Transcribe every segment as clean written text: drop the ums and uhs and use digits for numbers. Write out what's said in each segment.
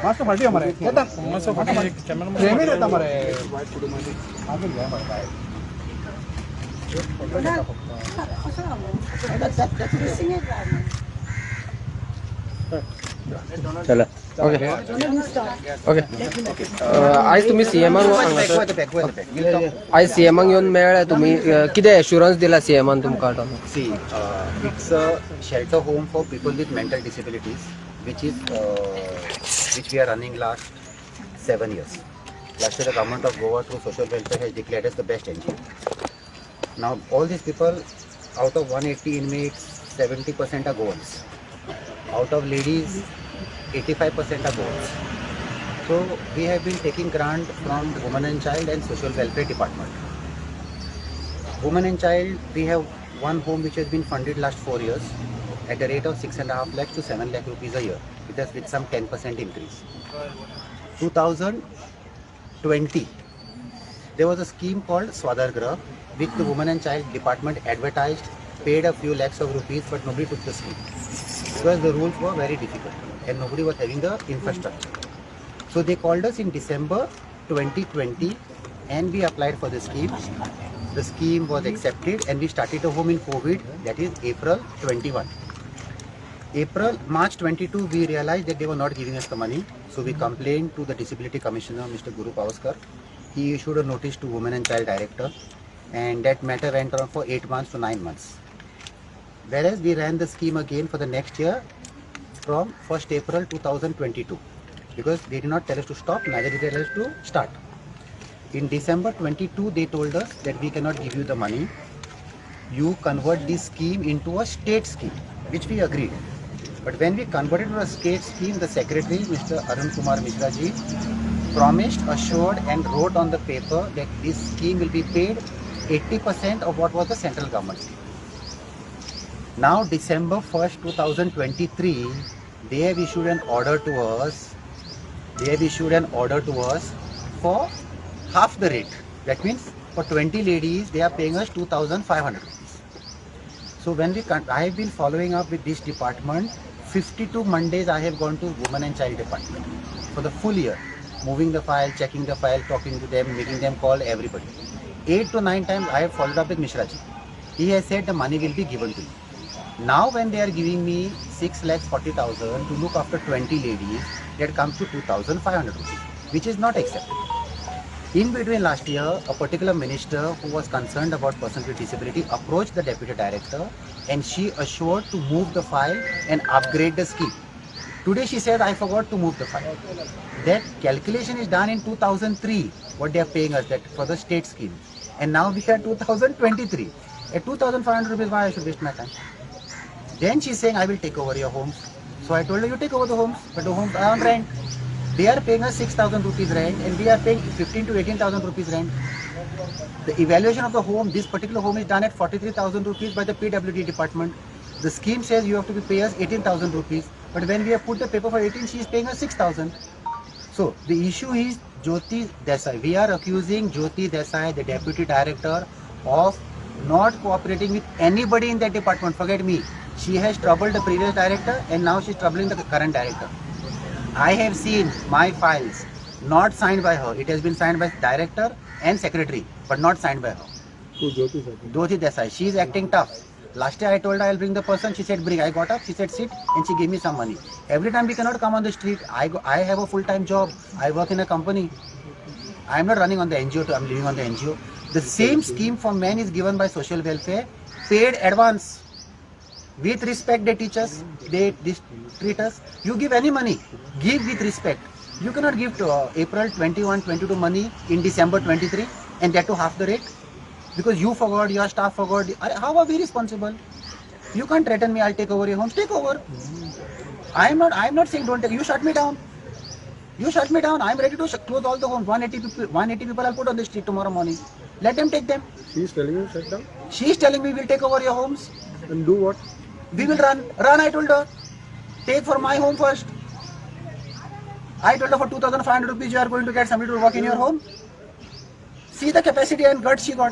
मस्त फाटी हमारे मस्त फाटी प्रेमी रहता हमारे चला ओके ओके आज तुम्ही सीएमान आज सीएमान येऊन मेळ्ळे तुम्ही किती एश्युरन्स दिला सीएमान तुमका See, it's a shelter home for people with mental disabilities, which we are running last 7 years. Last year, the government of Goa through social welfare has declared us the best NGO. Now, all these people, out of 180 inmates, 70% are Goans. Out of ladies, 85% are Goans. So, we have been taking grant from the Women and Child and Social Welfare Department. Women and Child, we have one home which has been funded last 4 years at a rate of 6.5 lakhs to 7 lakh rupees a year, with some 10% increase. 2020, there was a scheme called Swadargrah, which the Women and Child Department advertised, paid a few lakhs of rupees, but nobody took the scheme because the rules were very difficult and nobody was having the infrastructure. So they called us in December 2020 and we applied for the scheme. The scheme was accepted and we started a home in COVID, that is April 21. March 22, we realized that they were not giving us the money. So we complained to the Disability Commissioner, Mr. Guru Pavaskar. He issued a notice to Women and Child Director and that matter went on for 8 months to 9 months. Whereas we ran the scheme again for the next year from 1st April 2022 because they did not tell us to stop, neither did they tell us to start. In December 22, they told us that we cannot give you the money. You convert this scheme into a state scheme, which we agreed. But when we converted to a state scheme, the secretary, Mr. Arun Kumar Mishra ji, promised, assured and wrote on the paper that this scheme will be paid 80% of what was the central government scheme. Now, December 1st, 2023, they have issued an order to us. For half the rate. That means for 20 ladies, they are paying us 2,500 rupees. So when I have been following up with this department, 52 Mondays I have gone to Women and Child Department for the full year, moving the file, checking the file, talking to them, making them call everybody. 8 to 9 times I have followed up with Mishra ji. He has said the money will be given to you. Now when they are giving me 6,40,000 to look after 20 ladies, that comes to 2,500 rupees, which is not acceptable. In between last year, a particular minister who was concerned about persons with disability approached the deputy director and she assured to move the file and upgrade the scheme. Today she said, I forgot to move the file. That calculation is done in 2003, what they are paying us that for the state scheme. And now we are 2023. At 2,500 rupees, why I should waste my time? Then she is saying, I will take over your homes. So I told her, you take over the homes, but the homes are on rent. They are paying us 6,000 rupees rent and we are paying 15 to 18,000 rupees rent. The evaluation of the home, this particular home is done at 43,000 rupees by the PWD department. The scheme says you have to pay us 18,000 rupees, but when we have put the paper for 18, she is paying us 6,000. So the issue is Jyoti Desai. We are accusing Jyoti Desai, the deputy director, of not cooperating with anybody in that department. Forget me. She has troubled the previous director and now she is troubling the current director. I have seen my files not signed by her. It has been signed by director and secretary, but not signed by her. Jyoti Desai. She is acting tough. Last year I told her I will bring the person. She said bring. I got up. She said sit, and she gave me some money. Every time we cannot come on the street. I have a full-time job. I work in a company. I am not running on the NGO. I am living on the NGO. The same scheme for men is given by social welfare, paid advance. With respect they teach us, they treat us. You give any money, give with respect. You cannot give to April 21, 22 money in December 23 and that to half the rate because you forgot, your staff forgot. How are we responsible? You can't threaten me, I'll take over your homes. Take over. I am not saying don't take. You shut me down. I am ready to close all the homes. 180 people I'll put on the street tomorrow morning. Let them take them. She is telling you shut down? She is telling me we'll take over your homes. And do what? We will run, I told her. Take for my home first. I told her for 2,500 rupees you are going to get somebody to work in your home. See the capacity and guts she got.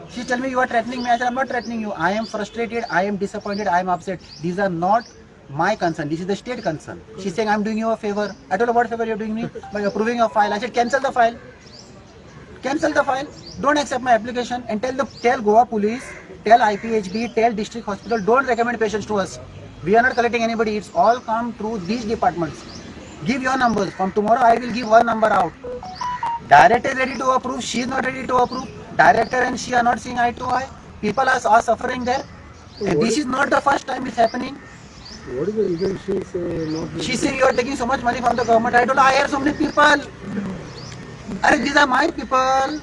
She tell me you are threatening me. I said I'm not threatening you. I am frustrated. I am disappointed. I am upset. These are not my concern. This is the state concern. She's saying I'm doing you a favor. I told her what favor you're doing me by approving your file. I said cancel the file. Cancel the file. Don't accept my application and tell Goa police, tell IPHB, tell district hospital. Don't recommend patients to us. We are not collecting anybody. It's all come through these departments. Give your numbers. From tomorrow I will give one number out. Director is ready to approve. She is not ready to approve. Director and she are not seeing eye to eye. People are suffering there. And this is not the first time it's happening. What is the reason she say not? She saying you are taking so much money from the government. I told her I hire so many people. These are my people.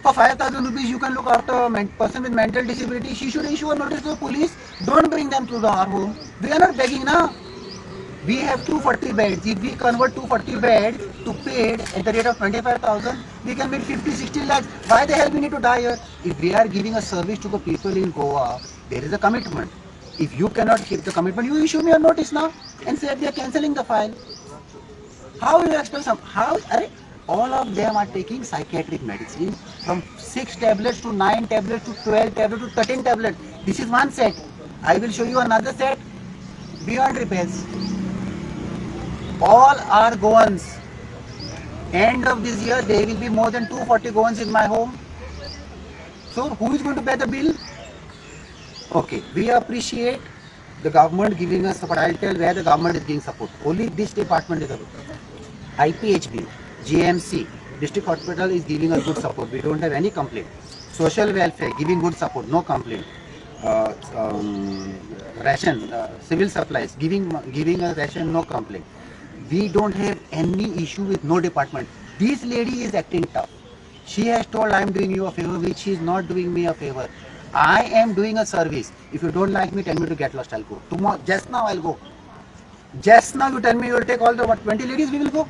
For 5,000 rupees you can look after a person with mental disability. She should issue a notice to the police. Don't bring them to our home. We are not begging now. We have 240 beds. If we convert 240 beds to paid at the rate of 25,000, we can make 50-60 lakhs. Why the hell we need to die here? If we are giving a service to the people in Goa, there is a commitment. If you cannot keep the commitment, you issue me a notice now and say we are cancelling the file. How will you expect some? How? All of them are taking psychiatric medicine from 6 tablets to 9 tablets to 12 tablets to 13 tablets. This is one set. I will show you another set beyond repairs. All are Goans. End of this year, there will be more than 240 Goans in my home. So, who is going to pay the bill? Okay, we appreciate the government giving us support. I'll tell where the government is giving support. Only this department is available. IPHB, GMC, district hospital is giving us good support. We don't have any complaint. Social welfare giving good support, no complaint. Ration, civil supplies giving a ration, no complaint. We don't have any issue with no department. This lady is acting tough. She has told I am doing you a favor, which she is not doing me a favor. I am doing a service. If you don't like me, tell me to get lost, I'll go. Tomorrow, just now I'll go. Just now you tell me you will take all the 20 ladies, we will go.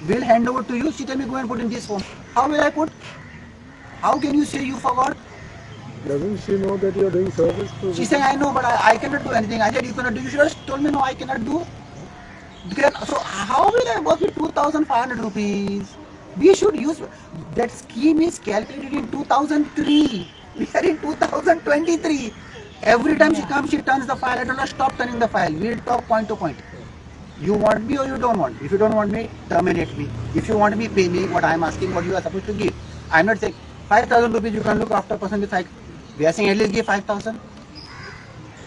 We'll hand over to you. She tell me go and put in this form. How will I put? How can you say you forgot? Doesn't she know that you are doing service? She saying I know, but I cannot do anything. I said you cannot do. You should have told me no, I cannot do. So how will I work with 2,500 rupees? We should use that scheme is calculated in 2003. We are in 2023. Every time she comes, she turns the file. I don't know, stop turning the file. We'll talk point to point. You want me or you don't want me? If you don't want me, terminate me. If you want me, pay me what I am asking, what you are supposed to give. I am not saying 5,000 rupees you can look after a person with psych. We are saying at least give 5,000.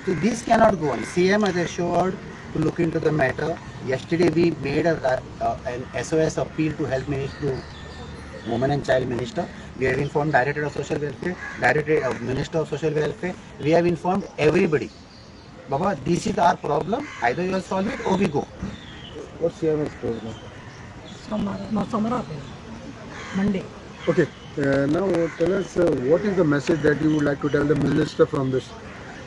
So this cannot go on. CM has assured to look into the matter. Yesterday we made an SOS appeal to Health Minister, to Women and Child Minister. We have informed Director of Social Welfare, Director of Minister of Social Welfare. We have informed everybody. Baba, this is our problem. Either you will solve it or we go. What's CM's problem? Monday. Okay, now tell us what is the message that you would like to tell the minister from this?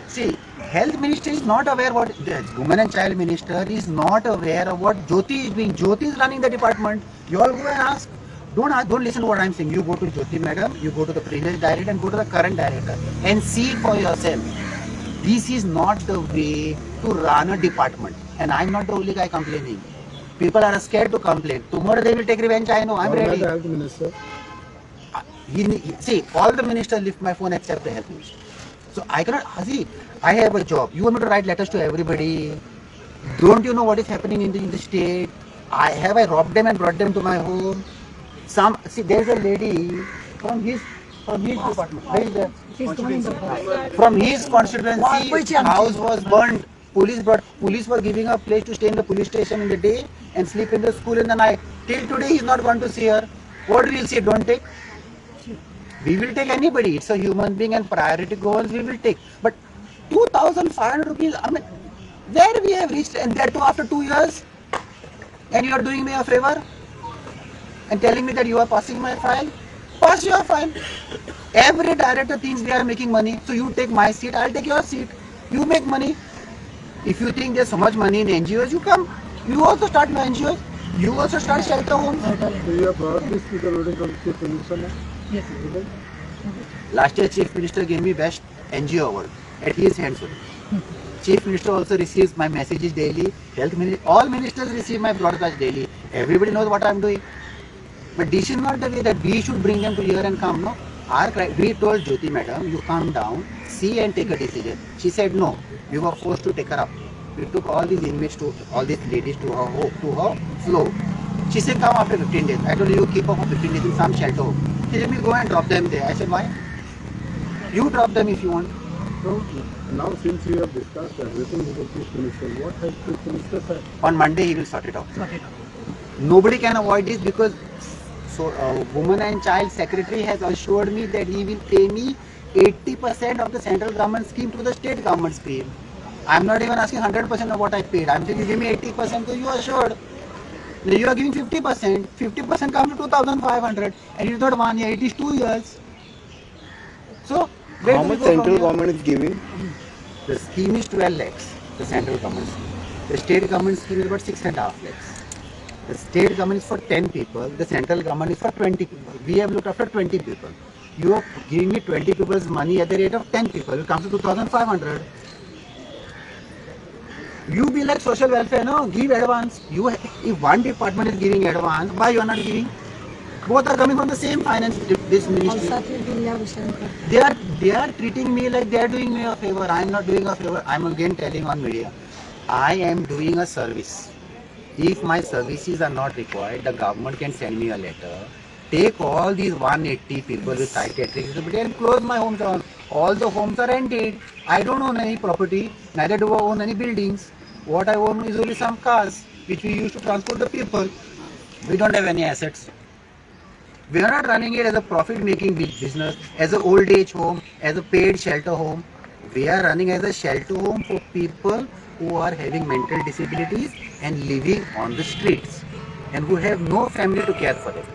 See, Health Minister is not aware what the Women and Child Minister is not aware of what Jyoti is doing. Jyoti is running the department. You all go and ask. Don't listen to what I am saying. You go to Jyoti madam, you go to the previous director and go to the current director and see for yourself. This is not the way to run a department. And I am not the only guy complaining. People are scared to complain. Tomorrow they will take revenge. I know. I am ready. The Health Minister. See, all the ministers lift my phone except the Health Minister. So I cannot. See, I have a job. You want me to write letters to everybody? Don't you know what is happening in the state? I robbed them and brought them to my home. See, there is a lady from his department. Where is that? From his constituency, house was burned. Police were giving her a place to stay in the police station in the day and sleep in the school in the night. Till today, he is not going to see her. What will you say? Don't take. We will take anybody. It's a human being and priority goals we will take. But 2,500 rupees, I mean, where we have reached, and that too after 2 years, and you are doing me a favor and telling me that you are passing my file. Pass your file. Every director thinks they are making money. So you take my seat, I'll take your seat. You make money. If you think there's so much money in NGOs, you come. You also start my NGOs. You also start shelter homes. So you have brought this to the ruling of Chief Minister now? Yes. Last year, Chief Minister gave me best NGO award at his hands. Chief Minister also receives my messages daily. Health Minister, all ministers receive my broadcast daily. Everybody knows what I'm doing. But this is not the way that we should bring them to here and come. No, we told Jyoti madam, you come down, see and take a decision. She said no. We were forced to take her up. We took all these inmates to all these ladies to her floor. She said come after 15 days. I told you keep up for 15 days in some shelter home. She said me go and drop them there. I said why? You drop them if you want. So now since you have discussed everything with the Chief Minister, what has Chief Minister said? On Monday he will sort it out. Nobody can avoid this because Women and Child Secretary has assured me that he will pay me 80% of the central government scheme to the state government scheme. I am not even asking 100% of what I paid. I am saying you give me 80%, so you are assured. Now you are giving 50%. 50% comes to 2,500, and it is not 1 year; it is 2 years. So how much central government is giving? The scheme is 12 lakhs. The central government scheme. The state government scheme is about 6.5 lakhs. The state government is for 10 people, the central government is for 20 people. We have looked after 20 people. You are giving me 20 people's money at the rate of 10 people, it comes to 2,500. You be like social welfare, no? Give advance. If one department is giving advance, why you are not giving? Both are coming from the same finance, this ministry. They are treating me like they are doing me a favor. I am not doing a favor. I am again telling on media. I am doing a service. If my services are not required, the government can send me a letter. Take all these 180 people with psychiatric disability and close my homes down. All the homes are rented. I don't own any property, neither do I own any buildings. What I own is only some cars, which we use to transport the people. We don't have any assets. We are not running it as a profit-making business, as an old age home, as a paid shelter home. We are running as a shelter home for people who are having mental disabilities and living on the streets and who have no family to care for them.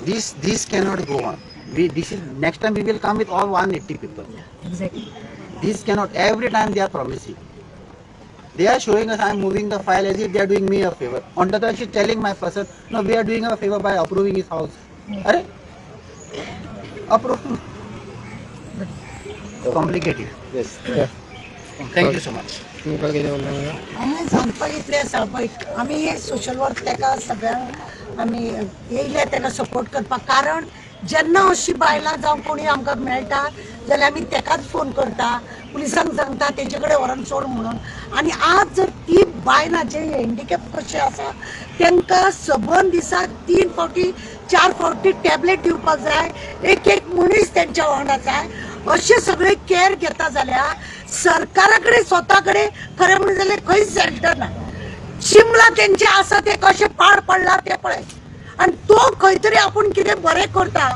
This cannot go on. Next time we will come with all 180 people. Exactly. This cannot. Every time they are promising. They are showing us I am moving the file as if they are doing me a favor. On the other hand, she is telling my person, no, we are doing a favor by approving his house. Are approve. Complicated. Yes. Thank you so much. आम्ही सांगपा इतले आसा पळय आमी social work ताका सगळ्यांक आमी येयले ताका सपोर्ट करपाक कारण जेन्ना अशी बायलां जावं कोणी आमकां मेळटा जाल्यार आमी ताकाच फोन करता पुलिसांक सांगता तेजे कडेन व्हरून सोड म्हणून आनी आज जर ती बायलां जे हँडिकॅप कशे आसा तांकां सबंद दिसाक 3 फावटी 4 फावटी टॅबलेट दिवपाक जाय एक मनीस तेंच्या वांगडा जाय अशें सगळे केअर घेता जाल्यार सरकारा कडेन स्वता कडेन खरें म्हणून जाल्यार खंयच सेंटर ना शिमला तेंचे आसा ते कशें पाड पडला ते पळय आनी तो खंय तरी आपूण कितें बरें करता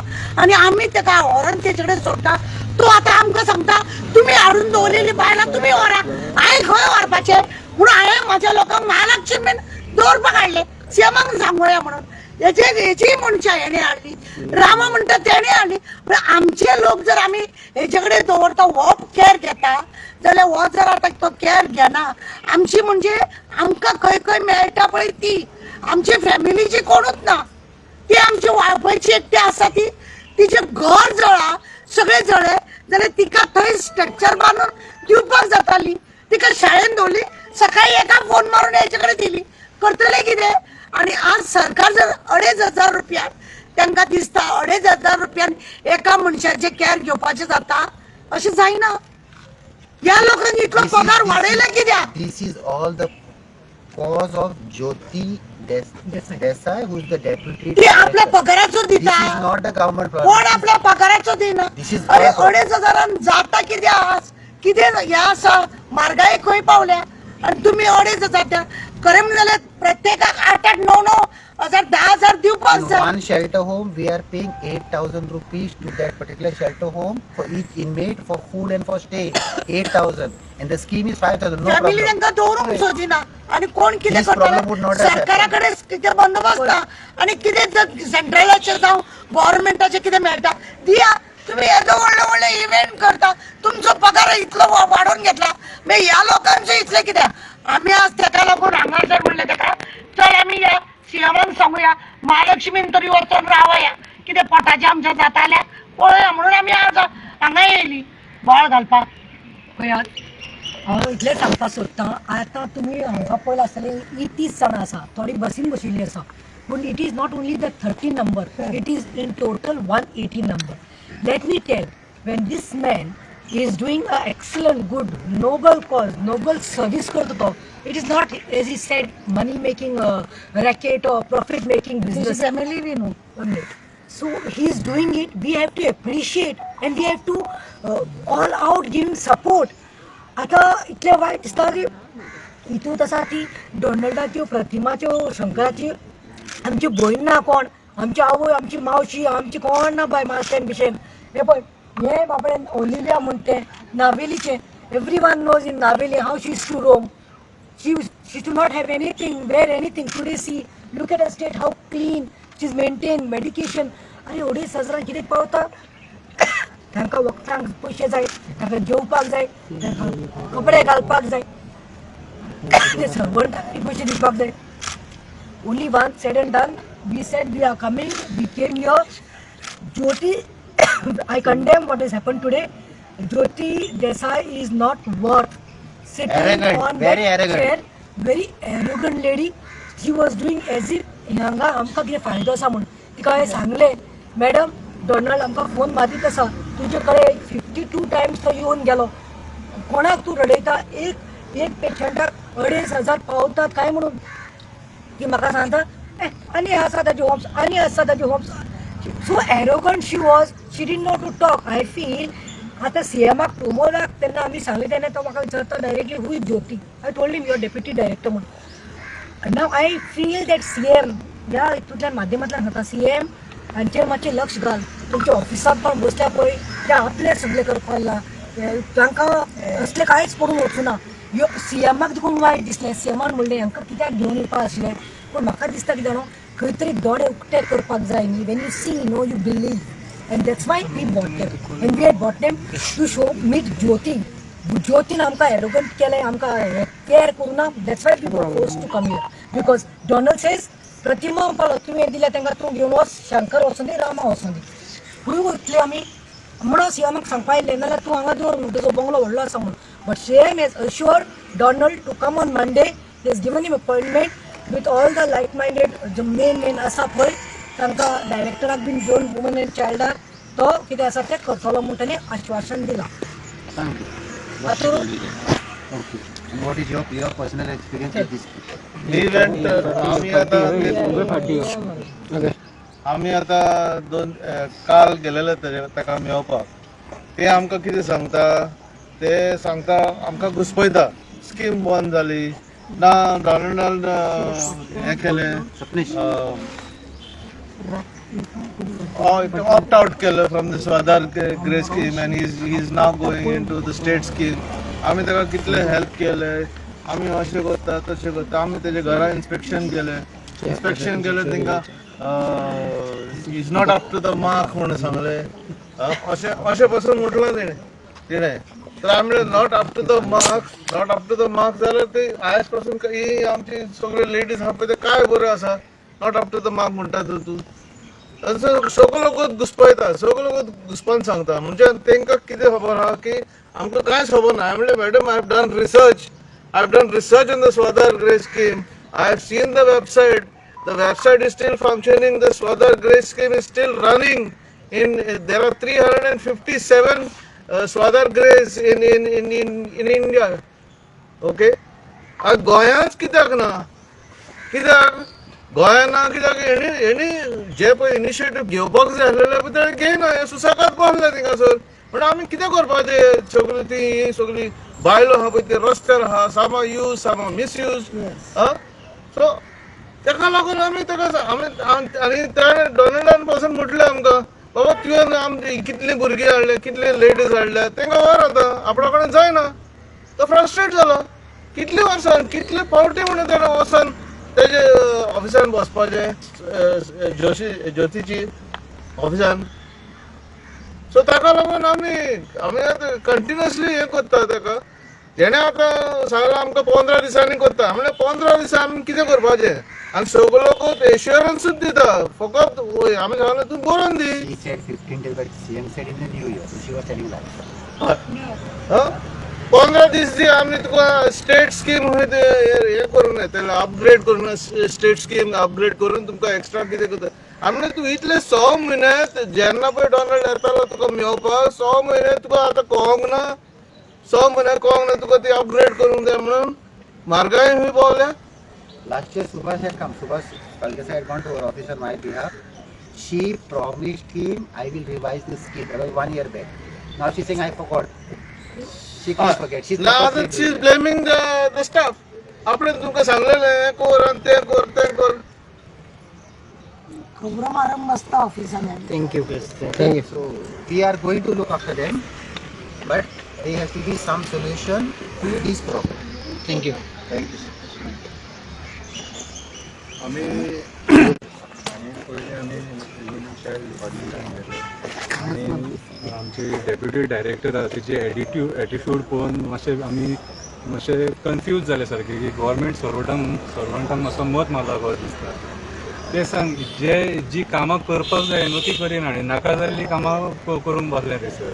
आनी आमी ताका व्हरून तेजे कडेन सोडटा तो आतां आमकां सांगता तुमी हाडून दवरलेली बायलां तुमी व्हरा हांवें खंय व्हरपाचें म्हूण हांवें म्हाज्या लोकांक महालक्ष्मीन दवरपाक हाडले सीएमाक सांगुया म्हणून हेची मनशां हेणे हाडली रामा म्हणटा तेणे हाडली पण आमचे लोक जर आमी हेजे कडेन दवरता हो केअर घेता जाल्यार हो जर आतां तो केअर घेना आमची म्हणजे आमकां खंय खंय मेळटा पळय ती आमचे फॅमिलीची कोणूच ना ती आमची वाळपयची एकटी आसा ती तिचें घर जळा सगळे जळे जाल्यार तिका थंय स्ट्रक्चर बांदून दिवपाक जाताली तिका शाळेन दवरली सकाळी एका फोन मारून हेजे कडेन दिली करतले कितें आणि आज सरकार जर 2,500 रुपयान तांकां दिसता 2,500 रुपयान एका मनशाचे केअर घेवपाचें जाता अशें जायना ह्या लोकांनी इतलो पगार वाडयला कित्याक This is all the cause of Jyoti Desai, who is the deputy. ती आपल्या पगाराचो This दिता is not the government कोण problem. आपल्या पगाराचो दिना This is अरे our 2,500 जाता कित्याक कितें ह्या आसा म्हारगाय खंय पावल्या आणि तुम्ही 2,500 खरें म्हणून जाल्यार प्रत्येकाक 8,000 9,000 10,000 दिवपाक In जाय one shelter home, we are paying 8,000 rupees to that particular shelter home for each inmate for food and for stay. 8,000, and the scheme is 5,000. No family problem. तांकां दवरूंक सोदिना आणि कोण कितें This problem would not करता have सरकारा कडेन कितें बंदोबस्त आणि कितें जर सेंट्रलाचे जावं गव्हर्नमेंटाचे कितें मेळटा दिया तुम्ही येदो व्हडले इव्हेंट करता तुमचो पगार इतलो वाडोवन घेतला मागीर ह्या लोकांचो इतले कित्याक आमी आज ताका लागून हांगासर म्हणलें ताका चल आमी या सीएमाक सांगुया महालक्ष्मीन तरी वचून रावया कितें पोटाचें आमचें जातालें पळया म्हणून आमी आज हांगा येयली बोवाळ घालपाक पळयात हांव इतलें सांगपाक सोदतां आतां तुमी हांगा पळयला आसतलें 30 जाणां आसा थोडी बसीन बशिल्लीं आसा पूण it is not only the 30 number it is in total 180 number let me tell when this man is doing a excellent good noble cause noble service करतो तो it is not as he said money making racket or profit making business family we know so he is doing it we have to appreciate and we have to all out give him support आता इतले वायट दिसता की हितूंत आसा ती डॉनल्डाच्यो प्रतिमाच्यो शंकराची आमची भयण ना कोण आमची आवय आमची मावशी आमची कोण ना बाय माशेन बिशेन हे पळय हे बाबडेन ओलिव्हिया म्हणटे नावेलीचे everyone knows in Naveli how she is to roam she to not have anything wear anything today see look at a state how clean she is maintain medication आनी 2,500 कितें पावता तांकां वखदांक पयशे जाय तांकां जेवपाक जाय तांकां कपडे घालपाक जाय ते सर्वंटाक पयशे दिवपाक जाय only one said and done we said we are coming we came here Jyoti I condemn what has happened today. Jyoti Desai is not worth sitting arrogant, on very that arrogant. chair. Very arrogant lady. She was doing as if हांगा आमकां कितें फायदो आसा म्हूण तिका हांवें सांगलें madam Donald आमकां फोन मारीत आसा तुजे कडेन 52 टायम्स तो येवन गेलो कोणाक तूं रडयता एक पेशंटाक 2,500 पावतात काय म्हणून ती म्हाका सांगता आनी आसा ताजे होम्स आनी आसा ताजे Holmes so arrogant she was she didn't know to talk I feel आता सीएमाक प्रमोदाक तेन्ना आमी सांगले तेन्ना तो म्हाका विचारता directly who is Jyoti I told him your deputy director म्हणून नाव आय फील दॅट सीएम ह्या हितूंतल्यान माध्यमांतल्यान सांगता सीएम हांचेर मातशें लक्ष घाल तुमच्या ऑफिसांत पण बसल्या पळय ते आपले सगळे करपाक लागला तांकां असलें कांयच पडून वचूं ना सीएमाक देखून वायट दिसलें सीएमान म्हणलें हांकां कित्याक घेवन येवपा आसलें पूण म्हाका दिसता कितें जाणो खंय तरी दोळे उक्ते करपाक जाय न्ही when you see no you believe and that's why we bought them and we had bought them to show meet Jyoti ज्योतीन आमकां एरोगंट केलें आमकां केअर करूं ना that's why we force to come here because Donald says Pratima म्हणपाक तुवें दिल्या तांकां तूं घेवन वच शंकर वचूं दी रामा वचूं दी खंय वतले आमी म्हणून सीएमाक सांगपा येयलें नाल्यार तूं हांगा दवर म्हणून तुजो बंगलो व्हडलो आसा म्हणून but CM has assured Donald to come on Monday he has given him appointment with all the like-minded the main आसा पळय तांकां डायरेक्टराक बीन घेवन वुमन एंड चायल्डाक तो कितें आसा तें करतलो म्हूण ताणें आश्वासन दिलां What is your personal experience with this? आमी आतां काल गेलेले ताका मेळपाक ते आमकां कितें सांगता ते सांगता आमकां घुस्पयता स्कीम बंद जाली ना डॉनल्ड हें केलें opt out केलं from the Swadhar Greh scheme and he is now going into the state scheme आमी ताका कितले हेल्प केलें आमी अशें करता तशें करता आमी तेजे घरा इन्स्पेक्शन केलें तांकां is not up to the mark म्हणून सांगलें अशें पासून म्हटलें तिणें तर आमी not up to the mark जाल्यार ते आयज पासून ही आमची सगळे लेडीज आहा पळय ते काय बऱ्यो आसा not up to the mark म्हणटा तूं सगळे लोक घुस्पयता सगळे लोक घुस्पोन सांगता म्हणजे तांकां कितें खबर आहा की आमकां कांयच खबर ना हांवें म्हणलें madam I have done research in the Swadhar Greh scheme I have seen the website is still functioning the Swadhar Greh scheme is still running in there are 357 Swadhar Grehs in India. Okay गोंयांच कित्याक ना कित्याक गोंयान ना कित्याक हेणी जे पळय इनिशिएटीव घेवपाक जाय आसलेले पळय तेणें घेयना हें सुसाकात बसलें थिंगासर म्हणून आमी कितें करपाचें सगळीं ती सगळीं बायलो आहा पळय ती रस्त्यार आहा सामा यूज सामा मिसयूज सो ताका लागून आमी आनी ताणें डॉनल्डान पासून म्हटलें आमकां बाबा तुवें आमचे कितले भुरगे हाडले कितले लेडीज हाडल्या तांकां वर आतां आपणा कडेन जायना तो फ्रस्ट्रेट जालो कितले वर्सान कितले फावटी म्हणून ताणें वचून तेजे ऑफिसान बसपाचें ज्योतीची ऑफिसान सो ताका लागून आमी आतां कंटिन्युअसली हें करता ताका जेणे आतां सांगलां आमकां 15 दिसांनी करता म्हणल्यार 15 दिसां आमी कितें करपाचें आनी सगळो लोक एश्युरन्सूच दिता फकत आमी सांगलें तूं बरोवन दी He said 15 days, but CM said in the new year, so she was telling that. 15 दीस जी आम्ही तुका स्टेट स्कीम हे करून येतले अपग्रेड करून स्टेट स्कीम अपग्रेड करून तुमकां एक्स्ट्रा कितें करता आमी तूं इतले 6 म्हयने जेन्ना पळय डोनाल्ड येतालो तुका मेळपाक 6 म्हयने तुका आतां कळोंक ना 6 म्हयने कळोंक ना तुका ती अपग्रेड करूंक जाय म्हणून म्हारगाय खंय पावल्या. Last year Subhash had come. Subhash Kalkasa had gone to our office on my behalf. She promised him, I will revise this scheme. That was 1 year back. Now she's saying, I forgot. She can't forget. She's ना आता she is blaming the staff आपण तुमकां सांगलेलें कर आनी तें कर खबरो मारम बसता ऑफिसांनी. Thank you. Thank you. So we are going to look after them, but there has to be some solution to this problem. Thank you. Thank you. आम्ही पयलीं आमी चायल्ड डिपार्टमेंटान गेले आनी आमचे डेप्युटी डायरेक्टर आसा तेजे एटिट्यूड पळोवन मातशें कन्फ्यूज जाले सारके की गव्हर्मेंट सर्वंटांक मातसो मत मारला कशें दिसता. ते सांग जी कामां करपाक जाय न्हू ती करिना आनी नाका जाल्ली कामां करून बसले थंयसर.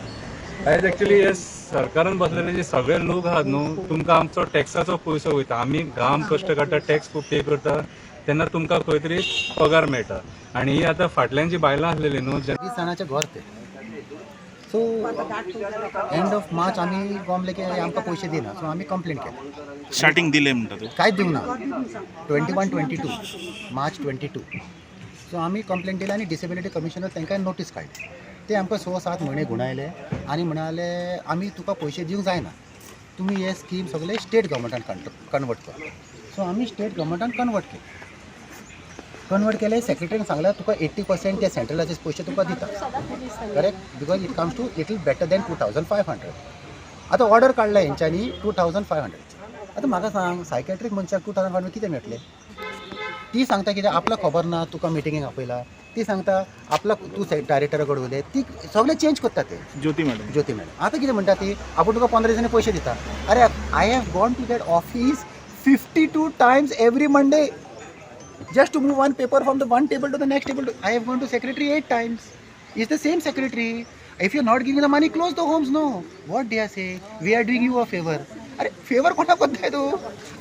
आयज एक्चुली हे सरकारान बसलेले जे सगळे लोक आहात न्हू तुमकां आमचो टॅक्साचो पयसो वयता आमी घाम कश्ट काडटा टॅक्स पे करता तेन्ना तुमकां खंय तरी पगार मेळटा आनी ही आतां फाटल्यान जी बायलां आसलेली न्हू 20 जाणांचे घर ते. सो एंड ऑफ मार्च आम्ही गॉमले की आमकां पयशे दिना सो आम्ही कंप्लेंट केली. स्टार्टिंग दिले म्हणटा तूं कांयच दिवना 21-22 मार्च 22. सो आम्ही कंप्लेंट दिली आनी डिसेबिलिटी कमिशनर तांकां नोटीस काडली. ते आमकां 6-7 म्हयने घुणायले आनी म्हणाले आमी तुका पयशे दिवंक जायना तुमी हे स्कीम सगळे स्टेट गव्हर्मेंटान कन्वर्ट कर. सो आमी स्टेट गव्हर्मेंटान कन्वर्ट केले. सेक्रेटरीन सांगला तुका 80% ते सेंट्रलाचे पयशे तुका दिता correct because it comes to little better than 2500. आतां ऑर्डर काडला हेंच्यांनी 2500. आतां म्हाका सांग सायकॅट्रीक मनशाक 2500 कितें मेळटलें. ती सांगता कितें आपल्याक खबर ना तुका मिटिंगेक आपयला ती सांगता आपल्याक तूं डायरेक्टरा कडेन उलय ती सगळें चेंज करता ते ज्योती मॅडम. आतां कितें म्हणटा ती आपूण तुका 15 दिसांनी पयशे दिता. अरे I have gone to that office 52 times every Monday just to move one paper from the one table to the next table. I have gone to secretary 8 times. It's the same secretary. If you're not giving the money, close the homes. No. What they are saying? We are doing you a favor. अरे favour कोणा करताय तू.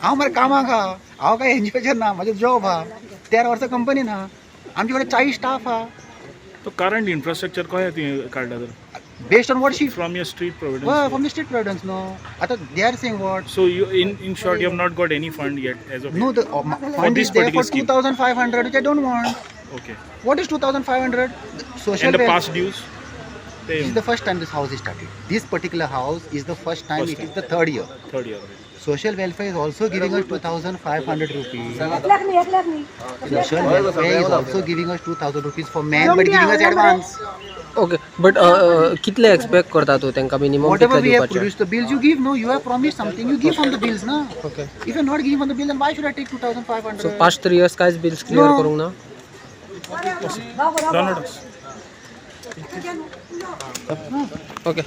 हांव मरे कामाक हा हांव काय एनजीओचेर ना म्हाजो जॉब हा 13 वर्सां कंपनीन हा आमचे कडेन 40 स्टाफ हा. तो करंट इन्फ्रास्ट्रक्चर कशें तुवें काडला तर Based on what she from your street providence? well, from the street providence. No. Ata they are saying what? So you in short you have not got any fund yet as of No, yet. the fund is there for 2,500 which I don't want. Okay. What is 2,500? Social And the welfare. past dues? This is the first time this house is started. This particular house is the first time. It is the third year. Third year. Social welfare is also giving us 2,500 rupees. 1 lakh nahi. Social welfare is also giving us 2,000 rupees for men, but giving us advance. Okay but कितले expect करता तू तांकां minimum Whatever कितले we have दिवपाचे. produced the bills, you give. No, you have promised something. You give from the bills, na. Okay. If you're not giving from the bill, then why should I take 2,500? So past 3 years कांयच bills clear No. करूंक ना. Download us. Okay